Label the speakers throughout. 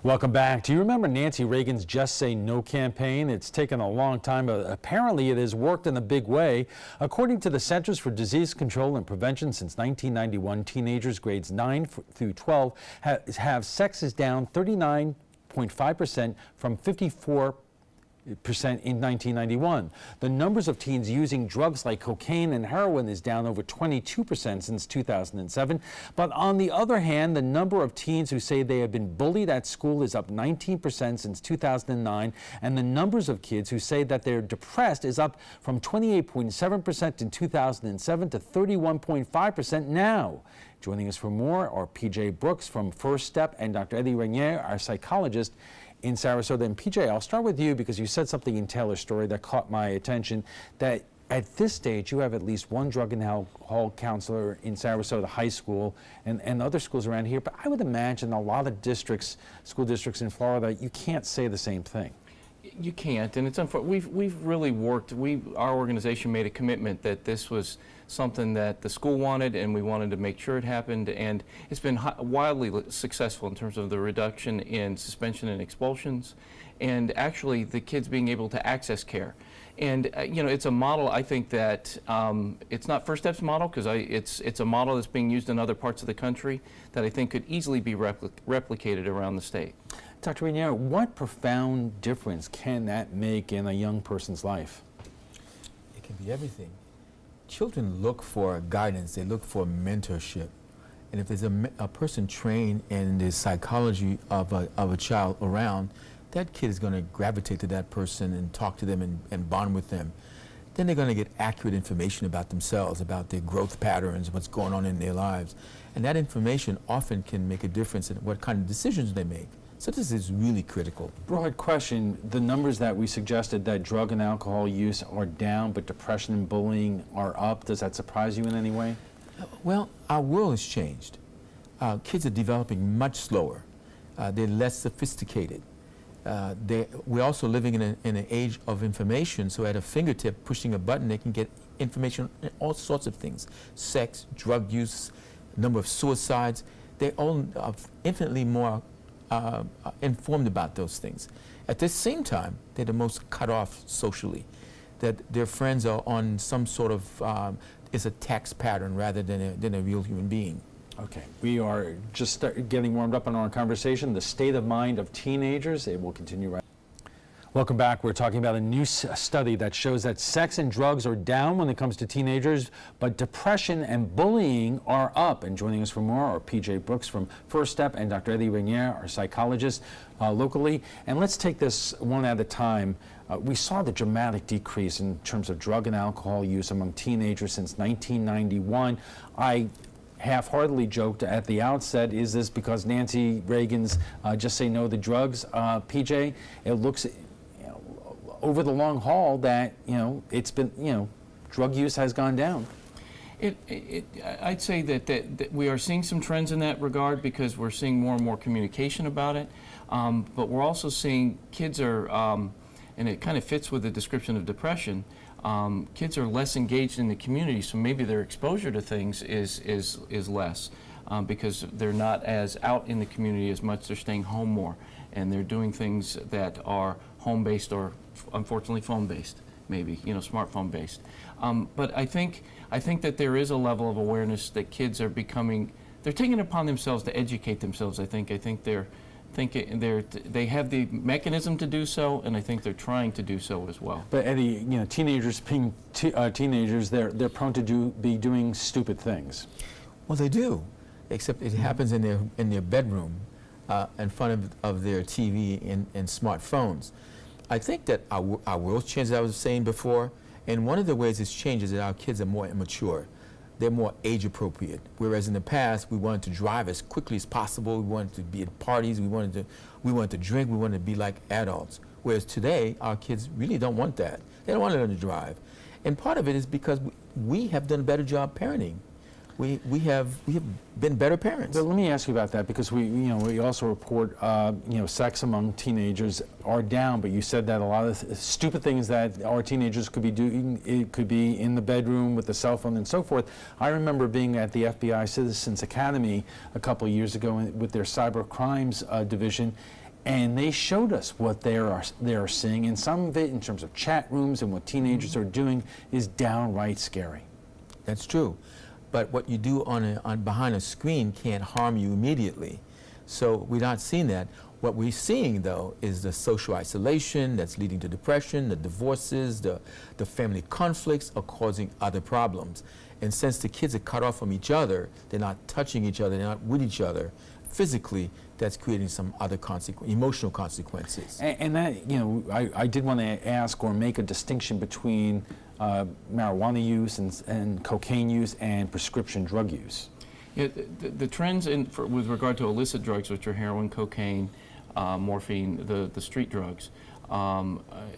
Speaker 1: Welcome back. Do you remember Nancy Reagan's Just Say No campaign? It's taken a long time, but apparently it has worked in a big way. According to the Centers for Disease Control and Prevention, since 1991, teenagers grades 9 through 12 have sex is down 39.5% from 54% in 1991. The numbers of teens using drugs like cocaine and heroin is down over 22% since 2007. But on the other hand, the number of teens who say they have been bullied at school is up 19% since 2009, and the numbers of kids who say that they're depressed is up from 28.7% in 2007 to 31.5% now. Joining us for more are PJ Brooks from First Step and Dr. Eddie Renier, our psychologist in Sarasota. And PJ, I'll start with you because you said something in Taylor's story that caught my attention, that at this stage you have at least one drug and alcohol counselor in Sarasota High School and other schools around here. But I would imagine a lot of districts, school districts in Florida, you can't say the same thing.
Speaker 2: You can't, and it's unfortunate. We've really worked. Our organization made a commitment that this was something that the school wanted, and we wanted to make sure it happened. And it's been wildly successful in terms of the reduction in suspension and expulsions, and actually the kids being able to access care. And you know, it's a model. I think that it's not First Step's model because it's a model that's being used in other parts of the country that I think could easily be replicated around the state.
Speaker 1: Dr. Renier, what profound difference can that make in a young person's life?
Speaker 3: It can be everything. Children look for guidance, they look for mentorship. And if there's a person trained in the psychology of a child around, that kid is going to gravitate to that person and talk to them and bond with them. Then they're going to get accurate information about themselves, about their growth patterns, what's going on in their lives. And that information often can make a difference in what kind of decisions they make. So this is really critical.
Speaker 1: Broad question, the numbers that we suggested that drug and alcohol use are down, but depression and bullying are up, does that surprise you in any way?
Speaker 3: Well, our world has changed. Kids are developing much slower. They're less sophisticated. We're also living in an age of information, so at a fingertip, pushing a button, they can get information on all sorts of things. Sex, drug use, number of suicides. They're all infinitely more informed about those things. At the same time, they're the most cut off socially, that their friends are on some sort of, it's a text pattern rather than a real human being.
Speaker 1: Okay, we are just getting warmed up on our conversation, the state of mind of teenagers. It will continue right. Welcome back. We're talking about a new study that shows that sex and drugs are down when it comes to teenagers, but depression and bullying are up. And joining us for more are PJ Brooks from First Step and Dr. Eddie Renier, our psychologist locally. And let's take this one at a time. We saw the dramatic decrease in terms of drug and alcohol use among teenagers since 1991. I half-heartedly joked at the outset, is this because Nancy Reagan's Just Say No to Drugs? PJ, it looks over the long haul that, it's been, drug use has gone down.
Speaker 2: I'd say that we are seeing some trends in that regard because we're seeing more and more communication about it. But we're also seeing kids are, and it kind of fits with the description of depression, kids are less engaged in the community, so maybe their exposure to things is less because they're not as out in the community as much. They're staying home more, and they're doing things that are home-based or unfortunately phone-based, maybe, smartphone-based. But I think that there is a level of awareness that kids are they're taking it upon themselves to educate themselves. I think they have the mechanism to do so, and I think they're trying to do so as well.
Speaker 1: But Eddie, teenagers being teenagers, they're prone to be doing stupid things.
Speaker 3: Well, they do, except it happens in their bedroom, in front of their TV and smartphones. I think that our world's changed, as I was saying before, and one of the ways it's changed is that our kids are more immature. They're more age appropriate. Whereas in the past, we wanted to drive as quickly as possible. We wanted to be at parties. We wanted to drink. We wanted to be like adults. Whereas today, our kids really don't want that. They don't want to learn to drive. And part of it is because we have done a better job parenting. We have been better parents.
Speaker 1: But let me ask you about that, because we also report sex among teenagers are down. But you said that a lot of stupid things that our teenagers could be doing, it could be in the bedroom with the cell phone and so forth. I remember being at the FBI Citizens Academy a couple of years ago with their cyber crimes division. and they showed us what they are seeing, and some of it in terms of chat rooms and what teenagers are doing is downright scary.
Speaker 3: That's true. But what you do behind a screen can't harm you immediately. So we're not seeing that. What we're seeing, though, is the social isolation that's leading to depression, the divorces, the family conflicts are causing other problems. And since the kids are cut off from each other, they're not touching each other, they're not with each other physically, that's creating some other emotional consequences.
Speaker 1: And that, you know, I did want to ask or make a distinction between marijuana use and cocaine use and prescription drug use.
Speaker 2: Yeah, the trends with regard to illicit drugs, which are heroin, cocaine, morphine, the street drugs,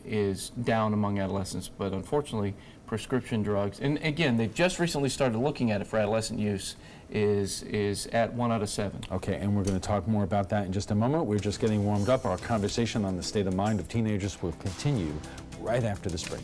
Speaker 2: is down among adolescents. But unfortunately, prescription drugs, and again, they've just recently started looking at it for adolescent use, is at 1 out of 7.
Speaker 1: Okay, and we're going to talk more about that in just a moment. We're just getting warmed up. Our conversation on the state of mind of teenagers will continue right after this break.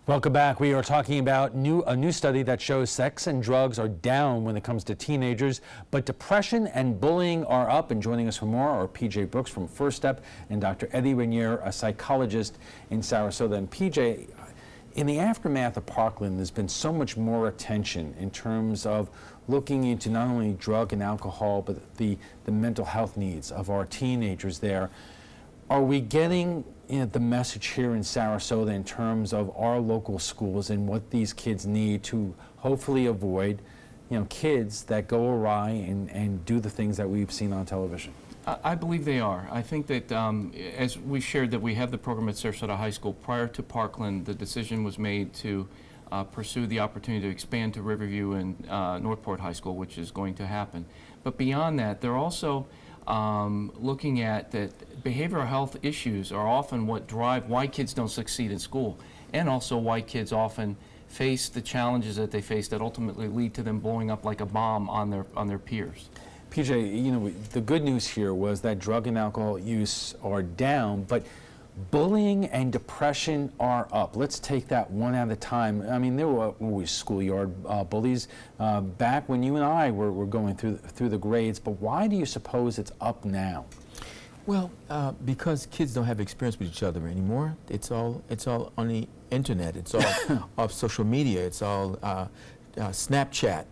Speaker 1: Welcome back. We are talking about a new study that shows sex and drugs are down when it comes to teenagers, but depression and bullying are up. And joining us for more are PJ Brooks from First Step and Dr. Eddie Rainier, a psychologist in Sarasota. And PJ, in the aftermath of Parkland, there's been so much more attention in terms of looking into not only drug and alcohol, but the mental health needs of our teenagers there. Are we getting the message here in Sarasota in terms of our local schools and what these kids need to hopefully avoid, kids that go awry and do the things that we've seen on television?
Speaker 2: I believe they are. I think that as we shared that we have the program at Sarasota High School, prior to Parkland, the decision was made to pursue the opportunity to expand to Riverview and Northport High School, which is going to happen. But beyond that, they're also looking at that behavioral health issues are often what drive why kids don't succeed in school, and also why kids often face the challenges that they face that ultimately lead to them blowing up like a bomb on their peers.
Speaker 1: PJ, the good news here was that drug and alcohol use are down, but bullying and depression are up. Let's take that one at a time. I mean, there were always schoolyard bullies back when you and I were going through the grades, but why do you suppose it's up now?
Speaker 3: Well, because kids don't have experience with each other anymore. It's all on the internet. It's all off social media. It's all Snapchat.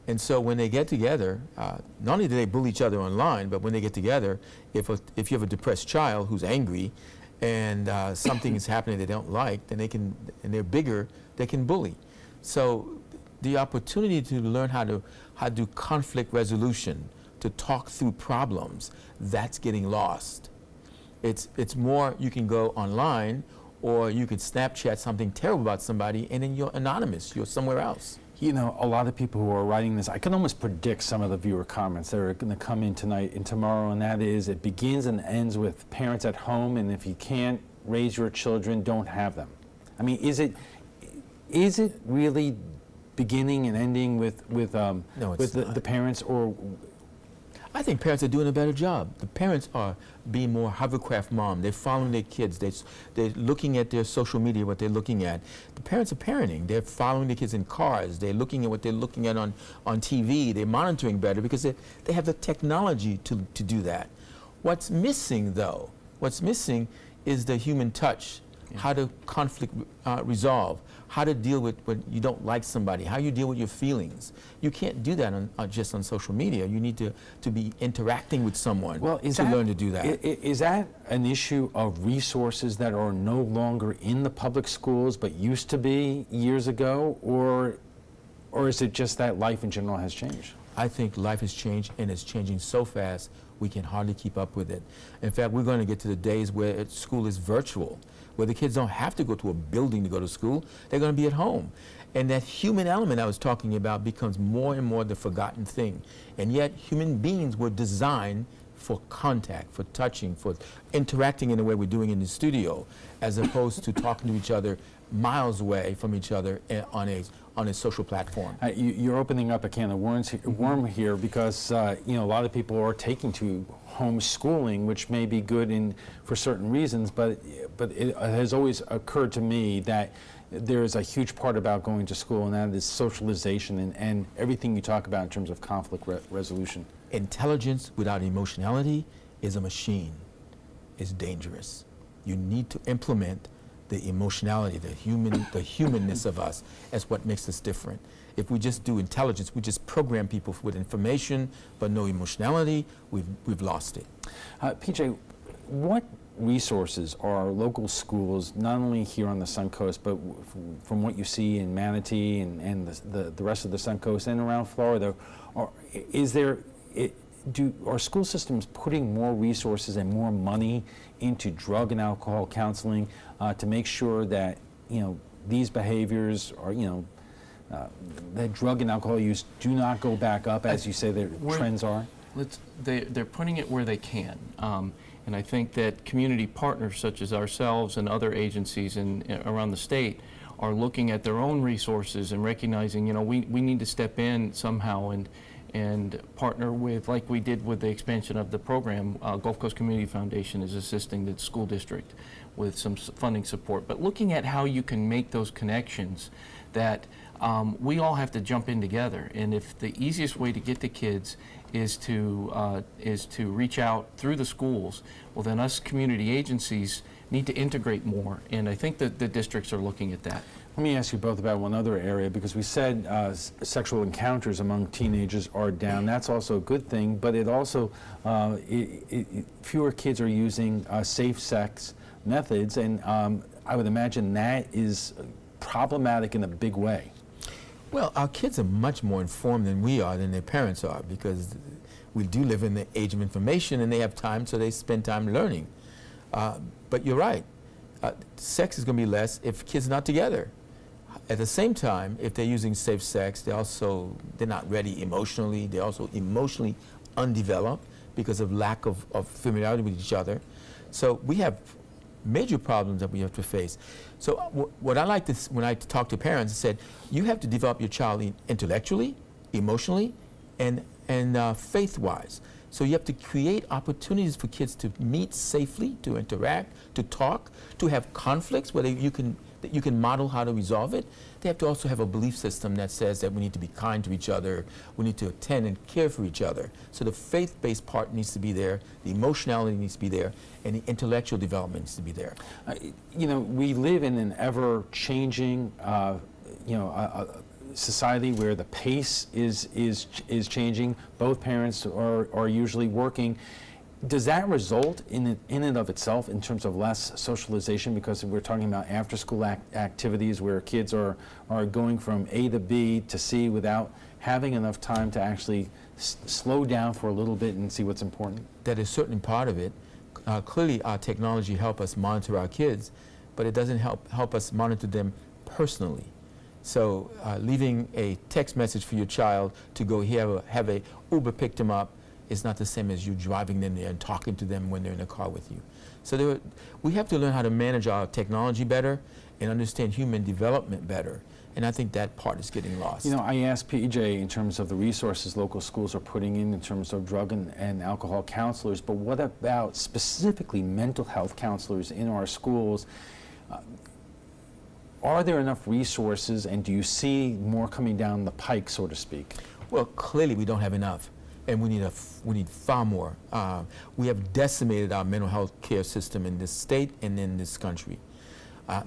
Speaker 3: And so when they get together, not only do they bully each other online, but when they get together, if you have a depressed child who's angry and something is happening they don't like, then and they're bigger, they can bully. So the opportunity to learn how to do conflict resolution, to talk through problems, that's getting lost. It's more you can go online or you could Snapchat something terrible about somebody and then you're anonymous, you're somewhere else.
Speaker 1: A lot of people who are writing this, I can almost predict some of the viewer comments that are going to come in tonight and tomorrow, and that is it begins and ends with parents at home, and if you can't raise your children, don't have them. I mean, is it really beginning and ending with the parents, or?
Speaker 3: I think parents are doing a better job. The parents are being more hovercraft mom. They're following their kids. They're looking at their social media, what they're looking at. The parents are parenting. They're following their kids in cars. They're looking at what they're looking at on TV. They're monitoring better because they have the technology to do that. What's missing, though, is the human touch, how to conflict resolve, how to deal with when you don't like somebody, how you deal with your feelings. You can't do that just on social media. You need to be interacting with someone to learn to do that.
Speaker 1: Is that an issue of resources that are no longer in the public schools but used to be years ago, or is it just that life in general has changed?
Speaker 3: I think life has changed, and it's changing so fast we can hardly keep up with it. In fact, we're going to get to the days where school is virtual, where the kids don't have to go to a building to go to school. They're going to be at home. And that human element I was talking about becomes more and more the forgotten thing. And yet human beings were designed for contact, for touching, for interacting in the way we're doing in the studio, as opposed to talking to each other miles away from each other on a social platform.
Speaker 1: You're opening up a can of worm here because a lot of people are taking to homeschooling, which may be good for certain reasons, but it has always occurred to me that there is a huge part about going to school, and that is socialization and everything you talk about in terms of conflict resolution.
Speaker 3: Intelligence without emotionality is a machine. It's dangerous. You need to implement the emotionality, the humanness of us as what makes us different. If we just do intelligence, we just program people with information but no emotionality, we've lost it.
Speaker 1: PJ, what resources are local schools, not only here on the Suncoast, but from what you see in Manatee and the rest of the Suncoast and around Florida, are school systems putting more resources and more money into drug and alcohol counseling to make sure that these behaviors are that drug and alcohol use do not go back up as you say the trends are?
Speaker 2: They're putting it where they can. And I think that community partners such as ourselves and other agencies around the state are looking at their own resources and recognizing, we need to step in somehow and partner with, like we did with the expansion of the program. Gulf Coast Community Foundation is assisting the school district with some funding support. But looking at how you can make those connections that we all have to jump in together. And if the easiest way to get to kids is to reach out through the schools, well then us community agencies need to integrate more, and I think that the districts are looking at that.
Speaker 1: Let me ask you both about one other area, because we said sexual encounters among teenagers are down. That's also a good thing, but it also, fewer kids are using safe sex methods, and I would imagine that is problematic in a big way.
Speaker 3: Well, our kids are much more informed than we are, than their parents are, because we do live in the age of information and they have time, so they spend time learning. But you're right. Sex is going to be less if kids are not together. At the same time, if they're using safe sex, they're not ready emotionally. They're also emotionally undeveloped because of lack of familiarity with each other. So we have major problems that we have to face. So what I like to, when I talk to parents, I said, you have to develop your child intellectually, emotionally, and faith-wise. So you have to create opportunities for kids to meet safely, to interact, to talk, to have conflicts where you can model how to resolve it. They have to also have a belief system that says that we need to be kind to each other, we need to attend and care for each other. So the faith-based part needs to be there, the emotionality needs to be there, and the intellectual development needs to be there.
Speaker 1: We live in an ever-changing, society where the pace is changing. Both parents are usually working. Does that result in and of itself in terms of less socialization? Because we're talking about after-school activities where kids are going from A to B to C without having enough time to actually slow down for a little bit and see what's important.
Speaker 3: That is certainly part of it. Clearly, our technology helps us monitor our kids, but it doesn't help us monitor them personally. So leaving a text message for your child to go have a Uber pick them up is not the same as you driving them there and talking to them when they're in the car with you. So we have to learn how to manage our technology better and understand human development better. And I think that part is getting lost.
Speaker 1: I asked PJ in terms of the resources local schools are putting in terms of drug and alcohol counselors, but what about specifically mental health counselors in our schools? Are there enough resources, and do you see more coming down the pike, so to speak?
Speaker 3: Well, clearly we don't have enough, and we need far more. We have decimated our mental health care system in this state and in this country.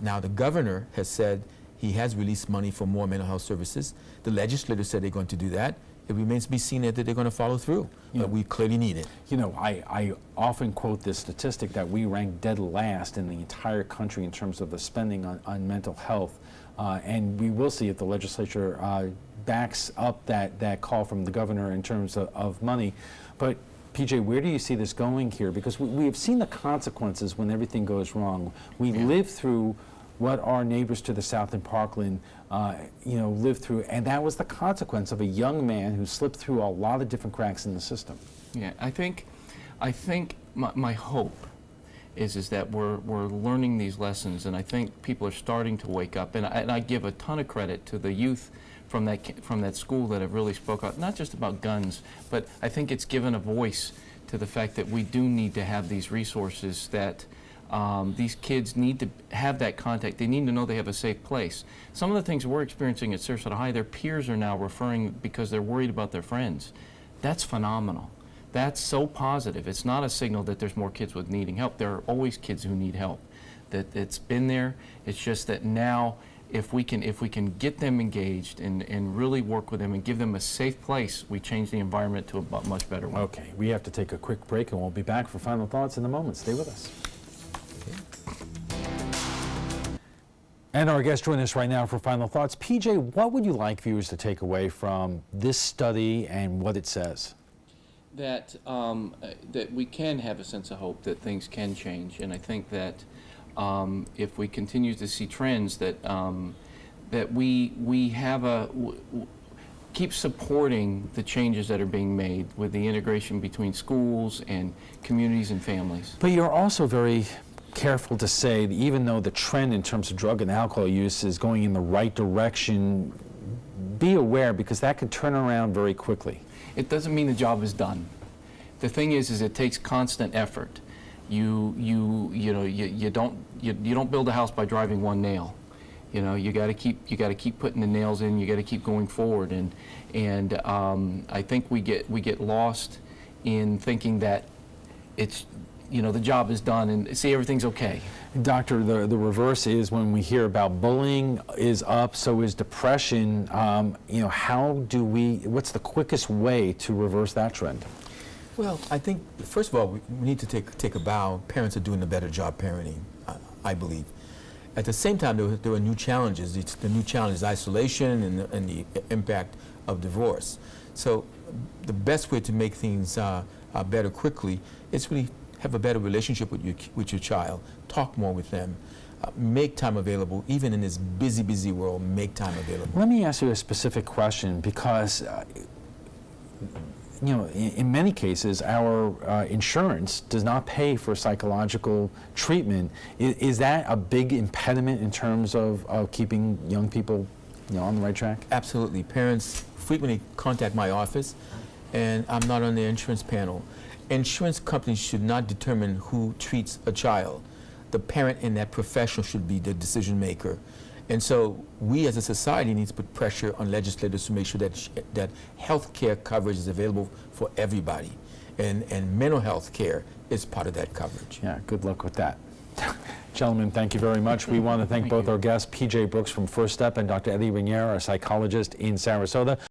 Speaker 3: Now the governor has said he has released money for more mental health services. The legislature said they're going to do that. It remains to be seen that they're going to follow through, but we clearly need it.
Speaker 1: I often quote this statistic that we rank dead last in the entire country in terms of the spending on mental health, and we will see if the legislature backs up that call from the governor in terms of money. But PJ, where do you see this going here? Because we have seen the consequences when everything goes wrong. We live through what our neighbors to the south in Parkland lived through, and that was the consequence of a young man who slipped through a lot of different cracks in the system. Yeah,
Speaker 2: I think my hope is that we're learning these lessons, and I think people are starting to wake up, and I give a ton of credit to the youth from that school that have really spoke out, not just about guns, but I think it's given a voice to the fact that we do need to have these resources, that these kids need to have that contact. They need to know they have a safe place. Some of the things we're experiencing at Sarasota High, their peers are now referring, because they're worried about their friends, that's phenomenal. That's so positive. It's not a signal that there's more kids with needing help. There are always kids who need help. That it's been there. It's just that now, if we can get them engaged and really work with them and give them a safe place, we change the environment to a much better one.
Speaker 1: Okay, we have to take a quick break, and we'll be back for final thoughts in a moment. Stay with us. And our guest joining us right now for final thoughts. PJ, what would you like viewers to take away from this study and what it says?
Speaker 2: That that we can have a sense of hope that things can change, and I think that if we continue to see trends, that that we have keep supporting the changes that are being made with the integration between schools and communities and families.
Speaker 1: But you're also very careful to say that even though the trend in terms of drug and alcohol use is going in the right direction, be aware, because that can turn around very quickly.
Speaker 2: It doesn't mean the job is done. The thing is it takes constant effort. You don't build a house by driving one nail. You know, you got to keep putting the nails in. You got to keep going forward, and I think we get lost in thinking that it's, you know, the job is done and see everything's okay.
Speaker 1: Doctor, the reverse is when we hear about bullying is up, so is depression. You know, what's the quickest way to reverse that trend?
Speaker 3: Well, I think, first of all, we need to take a bow. Parents are doing a better job parenting, I believe. At the same time, there are new challenges. The new challenge is isolation and the impact of divorce. So the best way to make things better quickly is really have a better relationship with your child. Talk more with them. Make time available. Even in this busy world, make time available.
Speaker 1: Let me ask you a specific question, because you know, in many cases, our insurance does not pay for psychological treatment. Is that a big impediment in terms of keeping young people, you know, on the right track?
Speaker 3: Absolutely. Parents frequently contact my office, and I'm not on their insurance panel. Insurance companies should not determine who treats a child. The parent in that profession should be the decision maker. And so we as a society need to put pressure on legislators to make sure that health care coverage is available for everybody. And mental health care is part of that coverage.
Speaker 1: Yeah, good luck with that. Gentlemen, thank you very much. We want to thank both our guests, PJ Brooks from First Step and Dr. Eddie Raniere, a psychologist in Sarasota.